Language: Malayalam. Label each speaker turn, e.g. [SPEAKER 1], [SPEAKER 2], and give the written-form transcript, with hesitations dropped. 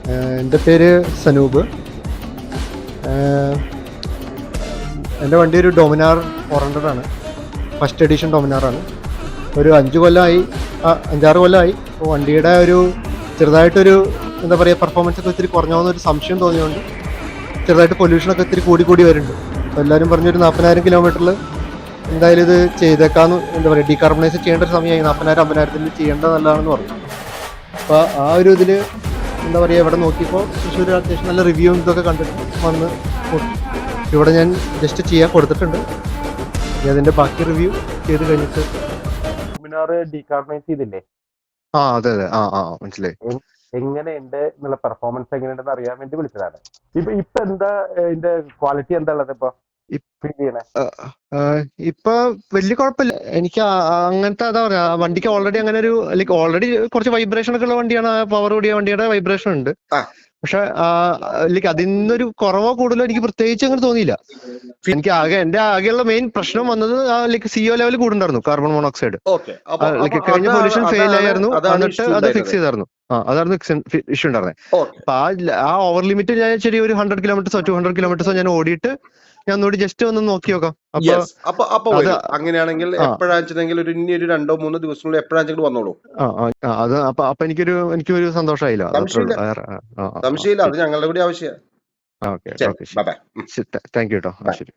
[SPEAKER 1] എൻ്റെ പേര് സനൂപ്. എൻ്റെ വണ്ടി ഒരു ഡൊമിനാർ 400 ആണ്. ഫസ്റ്റ് എഡിഷൻ ഡൊമിനാറാണ്. ഒരു 5 കൊല്ലമായി, 5-6 കൊല്ലമായി. അപ്പോൾ വണ്ടിയുടെ ഒരു ചെറുതായിട്ടൊരു എന്താ പറയുക, പെർഫോമൻസ് ഒക്കെ ഇത്തിരി കുറഞ്ഞോന്നൊരു സംശയം തോന്നിയുകൊണ്ട് ചെറുതായിട്ട് പൊല്യൂഷനൊക്കെ ഇത്തിരി കൂടി വരുന്നുണ്ട്. അപ്പോൾ എല്ലാവരും പറഞ്ഞൊരു 40,000 കിലോമീറ്ററിൽ എന്തായാലും ഇത് ചെയ്തേക്കാന്ന്, എന്താ പറയുക, ഡീകാർബണൈസ് ചെയ്യേണ്ട ഒരു സമയമായി. 40,000-50,000 ചെയ്യേണ്ടത് നല്ലതാണെന്ന് പറഞ്ഞു. അപ്പോൾ ആ ഒരു ഇതിൽ എന്താ പറയുക, ഇവിടെ നോക്കിയപ്പോൾ തൃശ്ശൂർ അത്യാവശ്യം നല്ല റിവ്യൂ ഇതൊക്കെ കണ്ടിട്ട് വന്ന് ഇവിടെ ഞാൻ ജസ്റ്റ് ചെയ്യാൻ കൊടുത്തിട്ടുണ്ട്. ഇനി അതിൻ്റെ ബാക്കി റിവ്യൂ ചെയ്ത് കഴിഞ്ഞിട്ട്.
[SPEAKER 2] ഡൊമിനാർ ഡീകാർബണൈസ് ചെയ്തില്ലേ?
[SPEAKER 1] അതെ മനസ്സിലായി.
[SPEAKER 2] എങ്ങനെയുണ്ട് എന്നുള്ള പെർഫോമൻസ് എങ്ങനെയുണ്ടെന്ന് അറിയാൻ വേണ്ടി വിളിച്ചതാണ്. ഇപ്പൊ എന്താ ഇതിന്റെ ക്വാളിറ്റി എന്താ ഉള്ളത് ഇപ്പൊ ഫീൽ ചെയ്യണേ?
[SPEAKER 1] ഇപ്പൊ വലിയ കുഴപ്പമില്ല എനിക്ക്. അങ്ങനത്തെ എന്താ പറയാ, വണ്ടിക്ക് ഓൾറെഡി അങ്ങനെ ഒരു ഓൾറെഡി കുറച്ച് വൈബ്രേഷൻ ഒക്കെ ഉള്ള വണ്ടിയാണ്. പവർ കൂടിയ വണ്ടിയുടെ വൈബ്രേഷൻ ഉണ്ട്. പക്ഷെ അതിന്നൊരു കുറവോ കൂടുതലോ എനിക്ക് പ്രത്യേകിച്ച് അങ്ങനെ തോന്നിയില്ല. എനിക്ക് എന്റെ ആകെയുള്ള മെയിൻ പ്രശ്നം വന്നത് CO ലെവൽ കൂടുണ്ടായിരുന്നു, കാർബൺ മോണോക്സൈഡ്. കഴിഞ്ഞ പൊല്യൂഷൻ ഫെയിൽ ആയിരുന്നു, എന്നിട്ട് അത് ഫിക്സ് ചെയ്തായിരുന്നു. അതായിരുന്നു ഇഷ്യൂ ഉണ്ടായിരുന്നത്. അപ്പൊ ആ ഓവർ ലിമിറ്റ് ഞാൻ ശരി ഒരു 100 കിലോമീറ്റേഴ്സോ 200 കിലോമീറ്റേഴ്സോ ഞാൻ ഓടിയിട്ട് ഞാൻ ഒന്നുകൂടി ജസ്റ്റ് ഒന്ന് നോക്കി നോക്കാം.
[SPEAKER 3] അങ്ങനെയാണെങ്കിൽ എപ്പോഴാണെങ്കിലും ഒരു 2-3 ദിവസങ്ങളിൽ എപ്പോഴാണെങ്കിലും വന്നോളൂ.
[SPEAKER 1] അപ്പൊ എനിക്കൊരു സന്തോഷമായില്ല.
[SPEAKER 3] സംശയമില്ല, അത് ഞങ്ങളുടെ കൂടി ആവശ്യമാണ്.
[SPEAKER 1] താങ്ക് യു കേട്ടോ. ശരി.